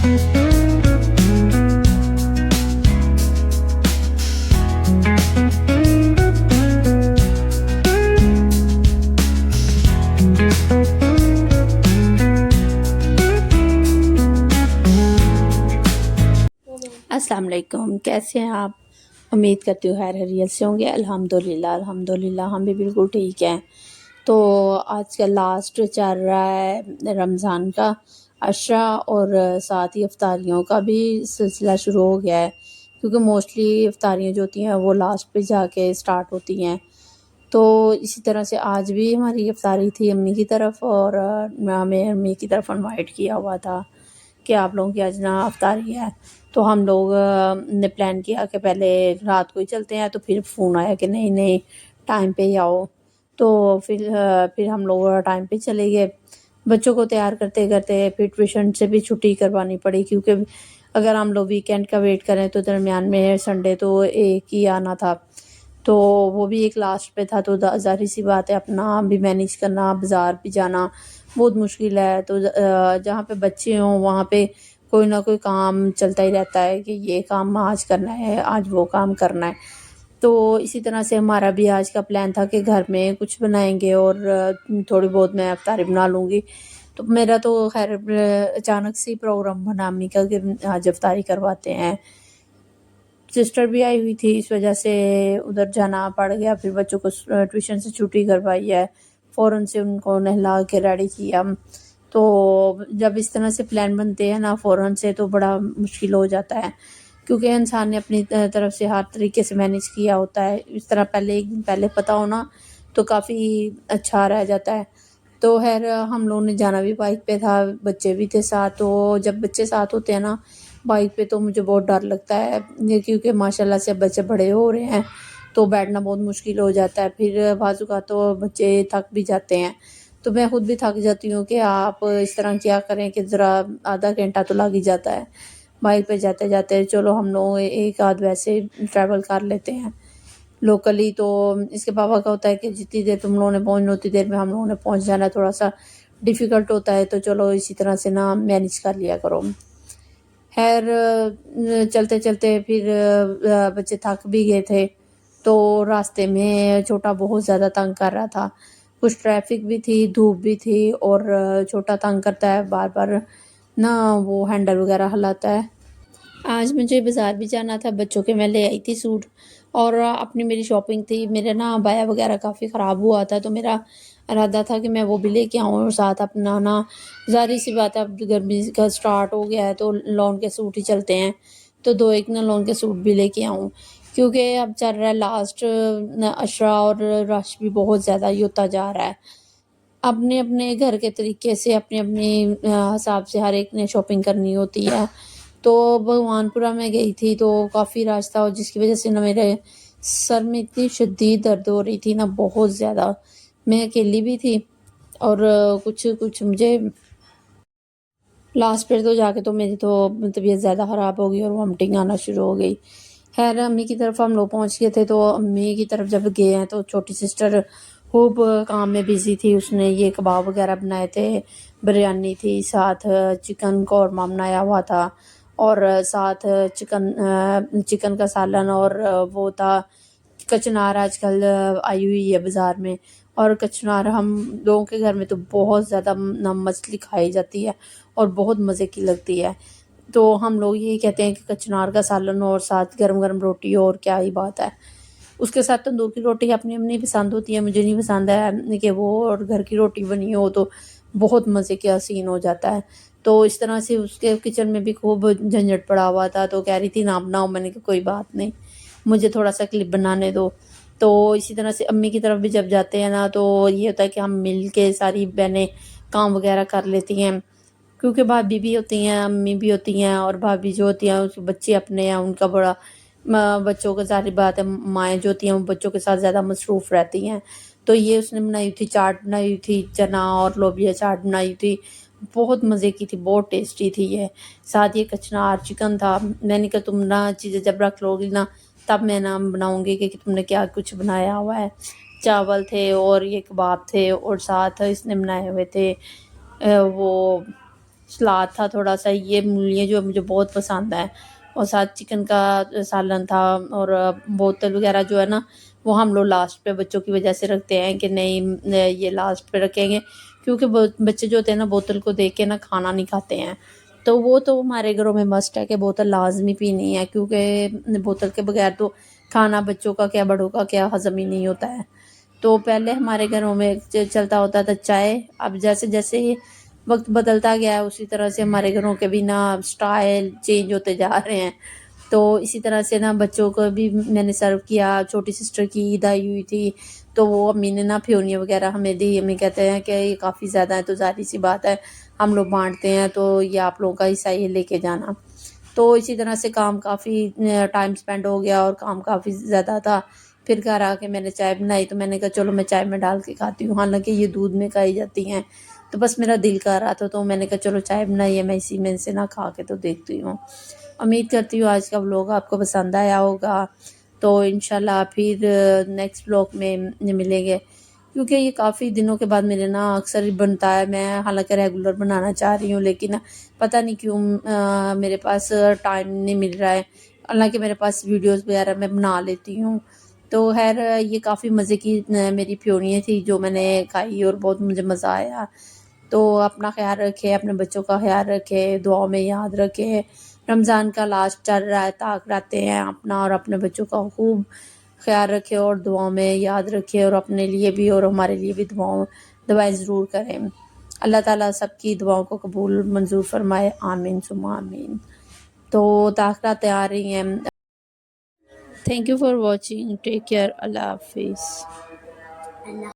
السلام علیکم، کیسے ہیں آپ؟ امید کرتی ہوں خیر خیریت سے ہوں گے۔ الحمدللہ ہم بھی بالکل ٹھیک ہیں۔ تو آج کا لاسٹ چل رہا ہے رمضان کا عشرہ، اور ساتھ ہی افطاریوں کا بھی سلسلہ شروع ہو گیا ہے، کیونکہ موسٹلی افطاریاں جو ہوتی ہیں وہ لاسٹ پہ جا کے اسٹارٹ ہوتی ہیں۔ تو اسی طرح سے آج بھی ہماری افطاری تھی امی کی طرف، اور ہمیں امی کی طرف انوائٹ کیا ہوا تھا کہ آپ لوگوں کی آج نا افطاری ہے۔ تو ہم لوگ نے پلان کیا کہ پہلے رات کو ہی چلتے ہیں، تو پھر فون آیا کہ نہیں ٹائم پہ ہی آؤ، تو پھر ہم لوگ ٹائم پہ چلے گئے۔ بچوں کو تیار کرتے کرتے پھر ٹیوشن سے بھی چھٹی کروانی پڑی، کیونکہ اگر ہم لوگ ویکینڈ کا ویٹ کریں تو درمیان میں سنڈے تو ایک ہی آنا تھا، تو وہ بھی ایک لاسٹ پہ تھا، تو ظاہر سی بات ہے اپنا بھی مینیج کرنا، بازار بھی جانا بہت مشکل ہے۔ تو جہاں پہ بچے ہوں وہاں پہ کوئی نہ کوئی کام چلتا ہی رہتا ہے کہ یہ کام آج کرنا ہے، آج وہ کام کرنا ہے۔ تو اسی طرح سے ہمارا بھی آج کا پلان تھا کہ گھر میں کچھ بنائیں گے اور تھوڑی بہت میں افطاری بنا لوں گی۔ تو میرا تو خیر اچانک سے پروگرام بنا امی کا کہ آج افطاری کرواتے ہیں۔ سسٹر بھی آئی ہوئی تھی، اس وجہ سے ادھر جانا پڑ گیا۔ پھر بچوں کو ٹیوشن سے چھٹی کروائی ہے، فوراً سے ان کو نہلا کے ریڈی کیا۔ تو جب اس طرح سے پلان بنتے ہیں نا فوراً سے، تو بڑا مشکل ہو جاتا ہے، کیونکہ انسان نے اپنی طرف سے ہر طریقے سے مینیج کیا ہوتا ہے۔ اس طرح پہلے ایک دن پہلے پتہ ہونا تو کافی اچھا رہ جاتا ہے۔ تو خیر ہم لوگوں نے جانا بھی بائک پہ تھا، بچے بھی تھے ساتھ۔ تو جب بچے ساتھ ہوتے ہیں نا بائک پہ تو مجھے بہت ڈر لگتا ہے، کیونکہ ماشاءاللہ سے بچے بڑے ہو رہے ہیں تو بیٹھنا بہت مشکل ہو جاتا ہے۔ پھر بعض اوقات تو بچے تھک بھی جاتے ہیں، تو میں خود بھی تھک جاتی ہوں کہ آپ اس طرح کیا کریں کہ ذرا آدھا گھنٹہ تو لگ ہی جاتا ہے بائک پہ جاتے جاتے۔ چلو ہم لوگ ایک آدھ ویسے ٹریول کر لیتے ہیں لوکلی۔ تو اس کے پاپا کا ہوتا ہے کہ جتنی دیر تم لوگوں نے پہنچنا اتنی دیر میں ہم لوگوں نے پہنچ جانا، تھوڑا سا ڈیفیکلٹ ہوتا ہے، تو چلو اسی طرح سے نا مینیج کر لیا کرو۔ خیر چلتے چلتے پھر بچے تھک بھی گئے تھے، تو راستے میں چھوٹا بہت زیادہ تنگ کر رہا تھا، کچھ ٹریفک بھی تھی، دھوپ بھی تھی، اور چھوٹا تنگ کرتا ہے بار بار نا، وہ ہینڈل وغیرہ ہلاتا ہے۔ آج مجھے بازار بھی جانا تھا، بچوں کے میں لے آئی تھی سوٹ، اور اپنی میری شاپنگ تھی، میرا نا بایا وغیرہ کافی خراب ہوا تھا، تو میرا ارادہ تھا کہ میں وہ بھی لے کے آؤں، اور ساتھ اپنا نا ظاہر سی بات ہے اب گرمی کا سٹارٹ ہو گیا ہے تو لون کے سوٹ ہی چلتے ہیں، تو دو ایک نا لون کے سوٹ بھی لے کے آؤں، کیونکہ اب چل رہا ہے لاسٹ عشرہ اور رش بھی بہت زیادہ ہی ہوتا جا رہا ہے۔ اپنے اپنے گھر کے طریقے سے اپنے اپنے حساب سے ہر ایک نے شاپنگ کرنی ہوتی ہے۔ تو بھگوان پورہ میں گئی تھی تو کافی رش تھا، اور جس کی وجہ سے نا میرے سر میں اتنی شدید درد ہو رہی تھی نا، بہت زیادہ۔ میں اکیلی بھی تھی، اور کچھ مجھے لاسٹ پہ تو جا کے تو میری تو طبیعت زیادہ خراب ہو گئی اور وامٹنگ آنا شروع ہو گئی۔ خیر امی کی طرف ہم لوگ پہنچ گئے تھے، تو امی کی طرف جب گئے ہیں تو چھوٹی سسٹر خوب کام میں بزی تھی، اس نے یہ کباب وغیرہ بنائے تھے، بریانی تھی، ساتھ چکن قورمہ بنایا ہوا تھا، اور ساتھ چکن کا سالن، اور وہ تھا کچنار آج کل آئی ہوئی ہے بازار میں، اور کچنار ہم لوگوں کے گھر میں تو بہت زیادہ مچھلی کھائی جاتی ہے اور بہت مزے کی لگتی ہے، تو ہم لوگ یہی کہتے ہیں کہ کچنار کا سالن اور ساتھ گرم گرم روٹی، اور کیا ہی بات ہے۔ اس کے ساتھ تندور کی روٹی اپنی اپنی پسند ہوتی ہے، مجھے نہیں پسند ہے کہ وہ اور گھر کی روٹی بنی ہو تو بہت مزے کا سین ہو جاتا ہے۔ تو اس طرح سے اس کے کچن میں بھی خوب جھنجھٹ پڑا ہوا تھا، تو کہہ رہی تھی نہ بناؤ، میں نے کہا کوئی بات نہیں، مجھے تھوڑا سا کلپ بنانے دو۔ تو اسی طرح سے امی کی طرف بھی جب جاتے ہیں نا تو یہ ہوتا ہے کہ ہم مل کے ساری بہنیں کام وغیرہ کر لیتی ہیں، کیونکہ بھابھی بھی ہوتی ہیں، امی بھی ہوتی ہیں، اور بھابھی جو ہوتی ہیں اس بچے اپنے ہیں، ان کا بڑا بچوں کا ظاہر بات ہے مائیں جو ہوتی ہیں وہ بچوں کے ساتھ زیادہ مصروف رہتی ہیں۔ تو یہ اس نے بنائی تھی چاٹ، بنائی تھی چنا اور لوبیا چاٹ بنائی تھی، بہت مزے کی تھی، بہت ٹیسٹی تھی یہ۔ ساتھ یہ کچنار چکن تھا، میں نے کہا تم نا چیزیں جب رکھ لو گی نا تب میں نا بناؤں گی کہ تم نے کیا کچھ بنایا ہوا ہے۔ چاول تھے اور یہ کباب تھے، اور ساتھ اس نے بنائے ہوئے تھے وہ سلاد تھا تھوڑا سا، یہ مولیاں جو مجھے بہت پسند ہیں، اور ساتھ چکن کا سالن تھا، اور بوتل وغیرہ جو ہے نا وہ ہم لوگ لاسٹ پہ بچوں کی وجہ سے رکھتے ہیں کہ نہیں یہ لاسٹ پہ رکھیں گے، کیونکہ بچے جو ہوتے ہیں نا بوتل کو دیکھ کے نا کھانا نہیں کھاتے ہیں، تو وہ تو ہمارے گھروں میں مسٹ ہے کہ بوتل لازمی پینی ہے، کیونکہ بوتل کے بغیر تو کھانا بچوں کا کیا بڑوں کا کیا ہضم ہی نہیں ہوتا ہے۔ تو پہلے ہمارے گھروں میں چلتا ہوتا تھا چائے، اب جیسے جیسے ہی وقت بدلتا گیا ہے اسی طرح سے ہمارے گھروں کے بھی نا سٹائل چینج ہوتے جا رہے ہیں، تو اسی طرح سے نا بچوں کو بھی میں نے سرو کیا۔ چھوٹی سسٹر کی عید آئی ہوئی تھی تو وہ امی نے نا پھیونی وغیرہ ہمیں دی، امی کہتے ہیں کہ یہ کافی زیادہ ہے تو ظاہر سی بات ہے ہم لوگ بانٹتے ہیں، تو یہ آپ لوگوں کا حصہ یہ لے کے جانا۔ تو اسی طرح سے کام کافی ٹائم سپینڈ ہو گیا اور کام کافی زیادہ تھا، پھر گھر آ کے میں نے چائے بنائی تو میں نے کہا چلو میں چائے میں ڈال کے کھاتی ہوں، حالانکہ یہ دودھ میں کھائی جاتی ہیں، تو بس میرا دل کر رہا تھا تو میں نے کہا چلو چائے بنائی ہے میں اسی میں سے نہ کھا کے تو دیکھتی ہوں۔ امید کرتی ہوں آج کا ولاگ آپ کو پسند آیا ہوگا، تو انشاءاللہ پھر نیکسٹ ولاگ میں ملیں گے، کیونکہ یہ کافی دنوں کے بعد میرے نا اکثر بنتا ہے، میں حالانکہ ریگولر بنانا چاہ رہی ہوں لیکن پتہ نہیں کیوں میرے پاس ٹائم نہیں مل رہا ہے، حالانکہ میرے پاس ویڈیوز وغیرہ میں بنا لیتی ہوں۔ تو خیر یہ کافی مزے کی میری پیونیاں تھی جو میں نے کھائی اور بہت مجھے مزہ آیا۔ تو اپنا خیال رکھے، اپنے بچوں کا خیال رکھے، دعاؤں میں یاد رکھے۔ رمضان کا لاسٹ چل رہا ہے، طاق رہتے ہیں، اپنا اور اپنے بچوں کا خوب خیال رکھے اور دعاؤں میں یاد رکھے، اور اپنے لیے بھی اور ہمارے لیے بھی دعائیں ضرور کریں۔ اللہ تعالیٰ سب کی دعاؤں کو قبول منظور فرمائے، آمین ثم آمین۔ تو طاق آ رہی ہیں۔ Thank you for watching, take care, اللہ حافظ۔